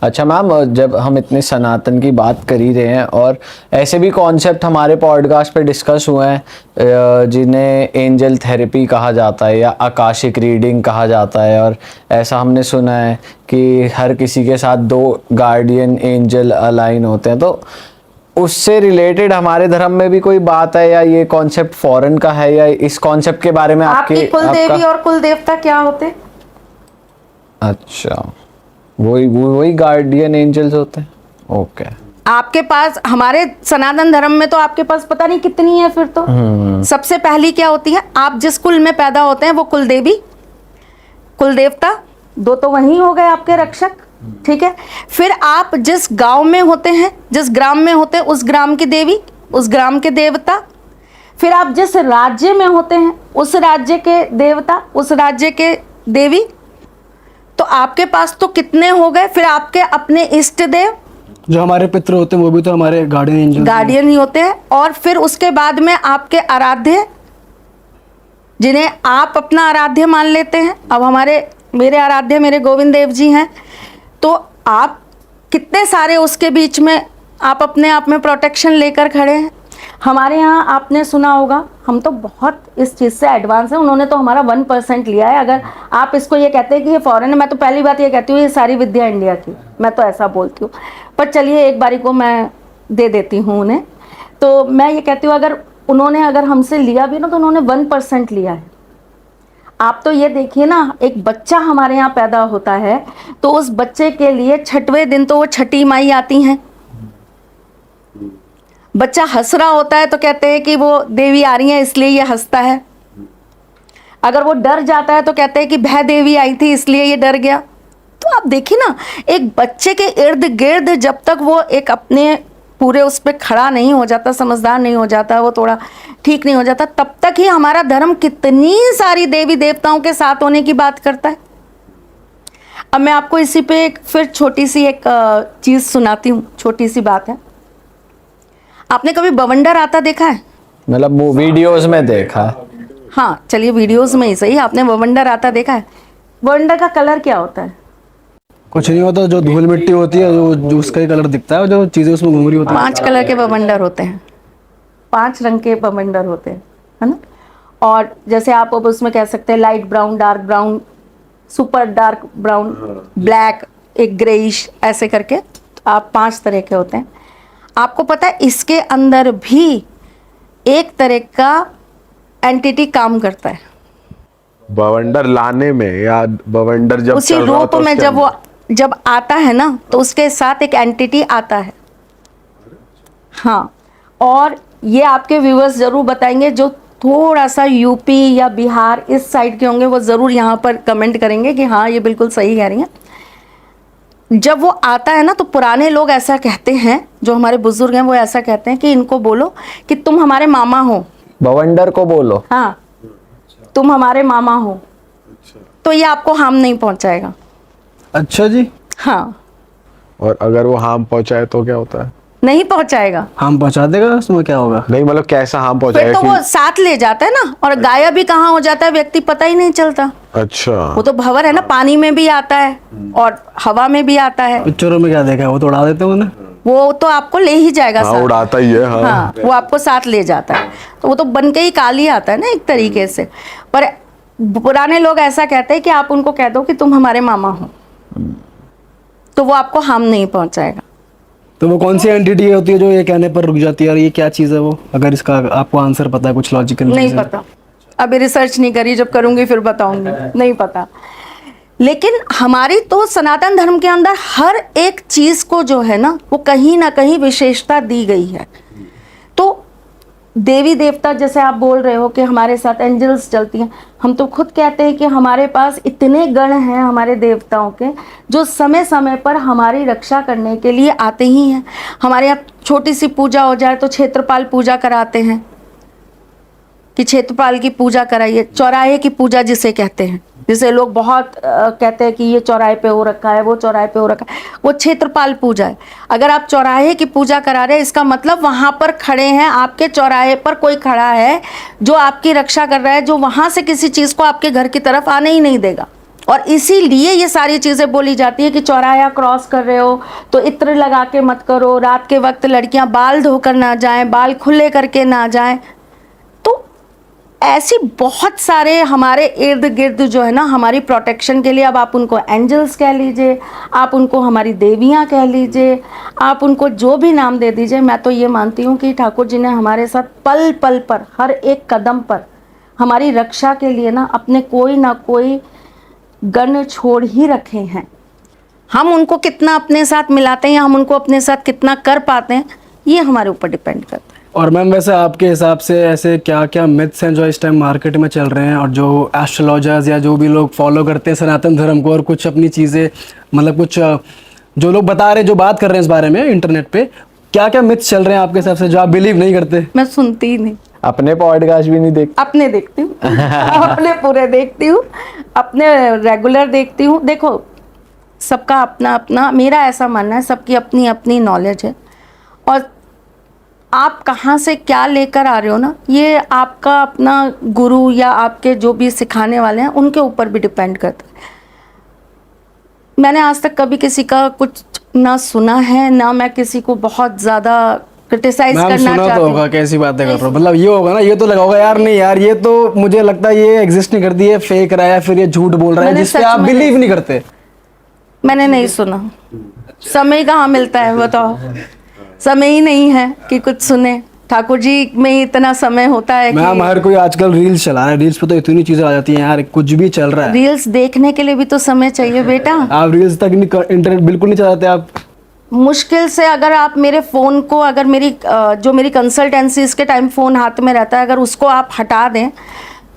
अच्छा मैम, जब हम इतने सनातन की बात कर ही रहे हैं और ऐसे भी कॉन्सेप्ट हमारे पॉडकास्ट पे डिस्कस हुए हैं जिन्हें एंजल थेरेपी कहा जाता है या आकाशिक रीडिंग कहा जाता है, और ऐसा हमने सुना है कि हर किसी के साथ 2 गार्डियन एंजल अलाइन होते हैं, तो उससे रिलेटेड हमारे धर्म में भी कोई बात है या ये कॉन्सेप्ट फॉरेन का है, या इस कॉन्सेप्ट के बारे में आपकी कुल देवी और कुल देवता क्या होते? अच्छा, वही गार्डियन एंजल्स होते हैं। ओके। आपके पास हमारे सनातन धर्म में तो आपके पास पता नहीं कितनी है फिर तो। सबसे पहली क्या होती है, आप जिस कुल में पैदा होते हैं वो कुल देवी कुल देवता 2 तो वही हो गए आपके रक्षक, ठीक है। फिर आप जिस गांव में होते हैं, जिस ग्राम में होते हैं, उस ग्राम की देवी, उस ग्राम के देवता। फिर आप जिस राज्य में होते हैं उस राज्य के देवता, उस राज्य के देवी। तो आपके पास तो कितने हो गए। फिर आपके अपने इष्ट देव, जो हमारे पितृ होते हैं वो भी तो हमारे गार्डियन ही होते हैं। और फिर उसके बाद में आपके आराध्य, जिन्हें आप अपना आराध्य मान लेते हैं। अब मेरे आराध्य मेरे गोविंद देव जी हैं, तो आप कितने सारे उसके बीच में आप अपने आप में प्रोटेक्शन लेकर खड़े हैं। हमारे यहाँ आपने सुना होगा, हम तो बहुत इस चीज़ से एडवांस है, उन्होंने तो हमारा 1% लिया है। अगर आप इसको ये कहते हैं कि ये फॉरेन है, मैं तो पहली बात ये कहती हूँ ये सारी विद्या इंडिया की, मैं तो ऐसा बोलती हूँ। पर चलिए एक बारी को मैं दे देती हूँ उन्हें। तो मैं ये कहती हूँ अगर हमसे लिया भी ना तो उन्होंने 1% लिया है। आप तो ये देखिए ना, एक बच्चा हमारे यहाँ पैदा होता है तो उस बच्चे के लिए 6वें दिन तो वो छठी माई आती हैं। बच्चा हंस रहा होता है तो कहते हैं कि वो देवी आ रही है इसलिए ये हंसता है। अगर वो डर जाता है तो कहते हैं कि भय देवी आई थी इसलिए ये डर गया। तो आप देखिए ना, एक बच्चे के इर्द गिर्द जब तक वो एक अपने पूरे उस पर खड़ा नहीं हो जाता, समझदार नहीं हो जाता, वो थोड़ा ठीक नहीं हो जाता, तब तक ही हमारा धर्म कितनी सारी देवी देवताओं के साथ होने की बात करता है। अब मैं आपको इसी पे फिर छोटी सी एक चीज़ सुनाती हूँ। छोटी सी बात है, आपने कभी बवंडर आता देखा है? मतलब वीडियोस में देखा है। हाँ चलिए, वीडियोस में ही सही, आपने बवंडर आता देखा है? बवंडर का कलर क्या होता है? कुछ नहीं होता, जो धूल मिट्टी होती है जो उसका ही कलर दिखता है, जो चीजें उसमें घूम रही होती है। 5 कलर के बवंडर होते हैं, 5 रंग के बवंडर होते हैं, है ना। और जैसे आप अब उसमें कह सकते हैं light brown, dark brown, super dark brown, black, एक ग्रेइश, ऐसे करके आप 5 तरह के होते हैं। आपको पता है इसके अंदर भी एक तरह का एंटिटी काम करता है। बवंडर लाने में या बवंडर जब उसी रूप में जब आता है ना तो उसके साथ एक एंटिटी आता है। हाँ, और ये आपके व्यूअर्स जरूर बताएंगे जो थोड़ा सा यूपी या बिहार इस साइड के होंगे, वो जरूर यहाँ पर कमेंट करेंगे कि हाँ ये बिल्कुल सही कह रही हैं। जब वो आता है ना तो पुराने लोग ऐसा कहते हैं, जो हमारे बुजुर्ग हैं वो ऐसा कहते हैं कि इनको बोलो कि तुम हमारे मामा हो। बवंडर को बोलो, हाँ तुम हमारे मामा हो, तो ये आपको हार्म नहीं पहुंचाएगा। अच्छा जी। हाँ, और अगर वो हार्म पहुंचाए तो क्या होता है? नहीं पहुंचाएगा। हम पहुंचा देगा, उसमें क्या होगा? नहीं मतलब कैसा हार्म फिर पहुंचाएगा? तो वो साथ ले जाता है ना, और गायब भी कहाँ हो जाता है व्यक्ति पता ही नहीं चलता। अच्छा, वो तो भंवर है ना, पानी में भी आता है और हवा में भी आता है। पिक्चरों में क्या देखा है, वो तो उड़ा देते हैं उन्हें। वो तो आपको ले ही जाएगा हाँ, साथ। उड़ाता ही है। हाँ। हाँ, वो आपको साथ ले जाता है, तो वो तो बन के ही काली आता है ना एक तरीके से। पर पुराने लोग ऐसा कहते हैं कि आप उनको कह दो कि तुम हमारे मामा हो, तो वो आपको हार्म नहीं पहुंचाएगा। तो वो कौन सी एंटिटी होती है जो ये कहने पर रुक जाती है, और ये क्या चीज़ है वो? अगर इसका आपको आंसर पता है, कुछ लॉजिकल? नहीं पता, अभी रिसर्च नहीं करी, जब करूंगी फिर बताऊंगी, नहीं पता। लेकिन हमारी तो सनातन धर्म के अंदर हर एक चीज को जो है ना वो कहीं ना कहीं विशेषता दी गई है। तो देवी देवता, जैसे आप बोल रहे हो कि हमारे साथ एंजल्स चलती हैं, हम तो खुद कहते हैं कि हमारे पास इतने गण हैं हमारे देवताओं के, जो समय समय पर हमारी रक्षा करने के लिए आते ही हैं। हमारे यहाँ छोटी सी पूजा हो जाए तो क्षेत्रपाल पूजा कराते हैं कि क्षेत्रपाल की पूजा कराइए। चौराहे की पूजा जिसे कहते हैं, जिसे लोग बहुत कहते हैं कि ये चौराहे पे हो रखा है, वो चौराहे पे हो रखा है, वो क्षेत्रपाल पूजा है। अगर आप चौराहे की पूजा करा रहे हैं, इसका मतलब वहाँ पर खड़े हैं, आपके चौराहे पर कोई खड़ा है जो आपकी रक्षा कर रहा है, जो वहाँ से किसी चीज़ को आपके घर की तरफ आने ही नहीं देगा। और इसीलिए ये सारी चीज़ें बोली जाती है कि चौराहा क्रॉस कर रहे हो तो इत्र लगा के मत करो, रात के वक्त लड़कियां बाल धोकर ना जाएं, बाल खुले करके ना जाएं। तो ऐसी बहुत सारे हमारे इर्द गिर्द जो है ना हमारी प्रोटेक्शन के लिए, अब आप उनको एंजल्स कह लीजिए, आप उनको हमारी देवियां कह लीजिए, आप उनको जो भी नाम दे दीजिए, मैं तो ये मानती हूँ कि ठाकुर जी ने हमारे साथ पल पल पर, हर एक कदम पर हमारी रक्षा के लिए ना अपने कोई ना कोई गण छोड़ ही रखे हैं। हम उनको कितना अपने साथ मिलाते हैं या हम उनको अपने साथ कितना कर पाते हैं, ये हमारे ऊपर डिपेंड करता है। और मैम वैसे आपके हिसाब से ऐसे क्या क्या मिथ्स हैं जो इस टाइम मार्केट में चल रहे हैं, और जो एस्ट्रोलॉजर्स या जो भी लोग फॉलो करते हैं सनातन धर्म को और कुछ अपनी चीज़ें मतलब कुछ जो लोग बता रहे हैं, जो बात कर रहे हैं इस बारे में इंटरनेट पे, क्या क्या मिथ्स चल रहे हैं आपके हिसाब से जो आप बिलीव नहीं करते? मैं सुनती ही नहीं, अपने पॉडकास्ट भी नहीं देखते? अपने देखती हूँ अपने पूरे देखती हूँ, अपने रेगुलर देखती हूँ। देखो सबका अपना अपना, मेरा ऐसा मानना है सबकी अपनी अपनी नॉलेज है, और आप कहाँ से क्या लेकर आ रहे हो ना, ये आपका अपना गुरु या आपके जो भी सिखाने वाले हैं उनके ऊपर भी डिपेंड करता है। मैंने आज तक कभी किसी का कुछ ना सुना है, ना मैं किसी को बहुत ज़्यादा क्रिटिसाइज मैम करना सुना तो चाहती होगा, हूँ। कैसी बातें कर रहे हो, मतलब ये होगा ना, ये तो लगा होगा यार नहीं यार ये तो मुझे लगता है ये एग्जिस्ट नहीं करती है, फेक रहा है, फिर ये झूठ बोल रहा है मैंने जिसपे सच आप में बिलीव नहीं करते। मैंने नहीं सुना, समय कहाँ मिलता है बताओ, समय ही नहीं है कि कुछ सुने। ठाकुर जी में इतना समय होता है मैम कि हर कोई आजकल रील्स चला रहा है, रील्स पे तो इतनी चीजें आ जाती हैं यार, कुछ भी चल रहा है। रील्स देखने के लिए भी तो समय चाहिए बेटा। आप रील्स तक नहीं, इंटरनेट बिल्कुल नहीं चलाते आप? मुश्किल से अगर आप मेरे फ़ोन को, अगर मेरी जो मेरी कंसल्टेंसीज के टाइम फ़ोन हाथ में रहता है, अगर उसको आप हटा दें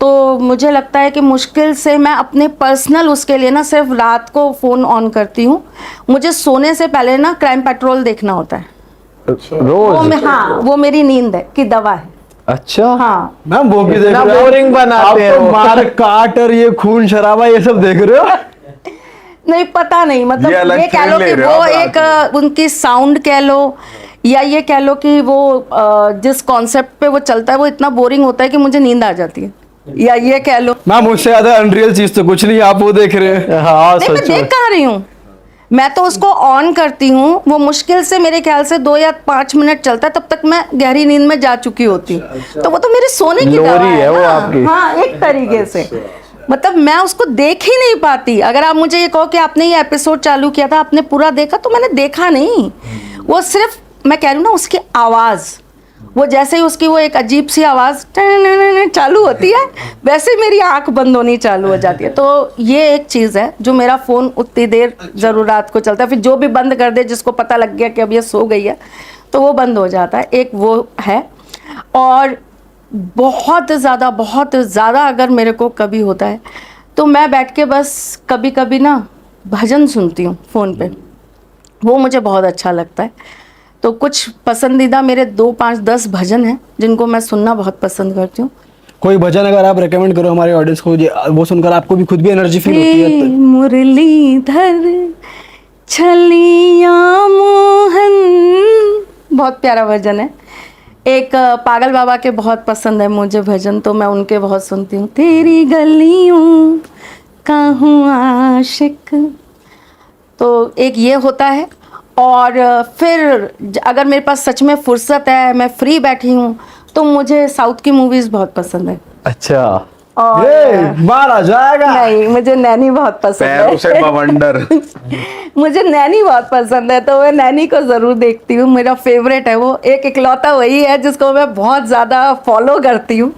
तो मुझे लगता है कि मुश्किल से मैं अपने पर्सनल उसके लिए ना सिर्फ रात को फ़ोन ऑन करती हूँ। मुझे सोने से पहले ना क्राइम पेट्रोल देखना होता है रोज? हाँ, वो मेरी नींद है की दवा है। अच्छा। हाँ, मैम वो भी देख इतना रहे हो? boring बनाते हैं आप तो वो। मार काट और ये खून शराबा ये सब देख रहे हो? नहीं पता नहीं, मतलब ये अलग ये कह लो thrill कि ले रहे हो वो आप एक उनकी साउंड कह लो, या ये कह लो कि वो जिस कॉन्सेप्ट पे वो चलता है वो इतना बोरिंग होता है कि मुझे नींद आ जाती है, या ये कह लो। मैम उससे ज्यादा अनरियल चीज तो कुछ नहीं, आप वो देख रहे हैं। हाँ नहीं, मैं सच देख में। कहाँ रही हूँ, मैं तो उसको ऑन करती हूँ, वो मुश्किल से मेरे ख्याल से 2 या 5 मिनट चलता है, तब तक मैं गहरी नींद में जा चुकी होती हूँ। तो वो तो मेरे सोने की दवा लोरी है वो ना। आपकी। हाँ, एक तरीके से मतलब मैं उसको देख ही नहीं पाती। अगर आप मुझे ये कहो कि आपने ये एपिसोड चालू किया था, आपने पूरा देखा, तो मैंने देखा नहीं। वो सिर्फ मैं कह रही हूँ ना, उसकी आवाज़, वो जैसे ही उसकी वो एक अजीब सी आवाज़ चालू होती है, वैसे ही मेरी आंख बंद होनी चालू हो जाती है। तो ये एक चीज़ है जो मेरा फ़ोन उतनी देर ज़रूर रात को चलता है, फिर जो भी बंद कर दे, जिसको पता लग गया कि अब ये सो गई है, तो वो बंद हो जाता है। एक वो है। और बहुत ज़्यादा अगर मेरे को कभी होता है तो मैं बैठ के बस कभी कभी ना भजन सुनती हूँ फ़ोन पे, वो मुझे बहुत अच्छा लगता है। तो कुछ पसंदीदा मेरे 2, 5, 10 भजन हैं जिनको मैं सुनना बहुत पसंद करती हूँ। कोई भजन अगर आप रेकमेंड करो हमारे ऑडियंस को, वो सुनकर आपको भी खुद भी एनर्जी फील होती है तो? मुरलीधर छलिया मोहन, बहुत प्यारा भजन है। एक पागल बाबा के बहुत पसंद है मुझे भजन, तो मैं उनके बहुत सुनती हूँ। तेरी गलियों का हूँ आशिक, तो एक ये होता है। और फिर अगर मेरे पास सच में फुर्सत है, मैं फ्री बैठी हूँ, तो मुझे साउथ की मूवीज़ बहुत पसंद है। अच्छा। और ये मारा जाएगा। नहीं, मुझे नैनी बहुत पसंद पैरों से है बवंडर। मुझे नैनी बहुत पसंद है, तो मैं नैनी को ज़रूर देखती हूँ। मेरा फेवरेट है वो, एक इकलौता वही है जिसको मैं बहुत ज़्यादा फॉलो करती हूँ।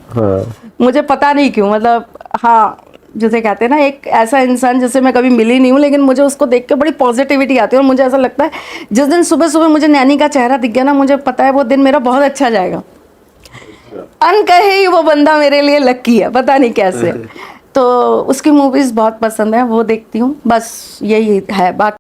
मुझे पता नहीं क्यों, मतलब हाँ, जिसे कहते हैं ना, एक ऐसा इंसान जिससे मैं कभी मिली नहीं हूँ, लेकिन मुझे उसको देख के बड़ी पॉजिटिविटी आती है। और मुझे ऐसा लगता है जिस दिन सुबह सुबह मुझे नैनी का चेहरा दिख गया ना, मुझे पता है वो दिन मेरा बहुत अच्छा जाएगा। अनकहे ही वो बंदा मेरे लिए लकी है, पता नहीं कैसे। तो उसकी मूवीज़ बहुत पसंद है, वो देखती हूँ, बस यही है। बाकी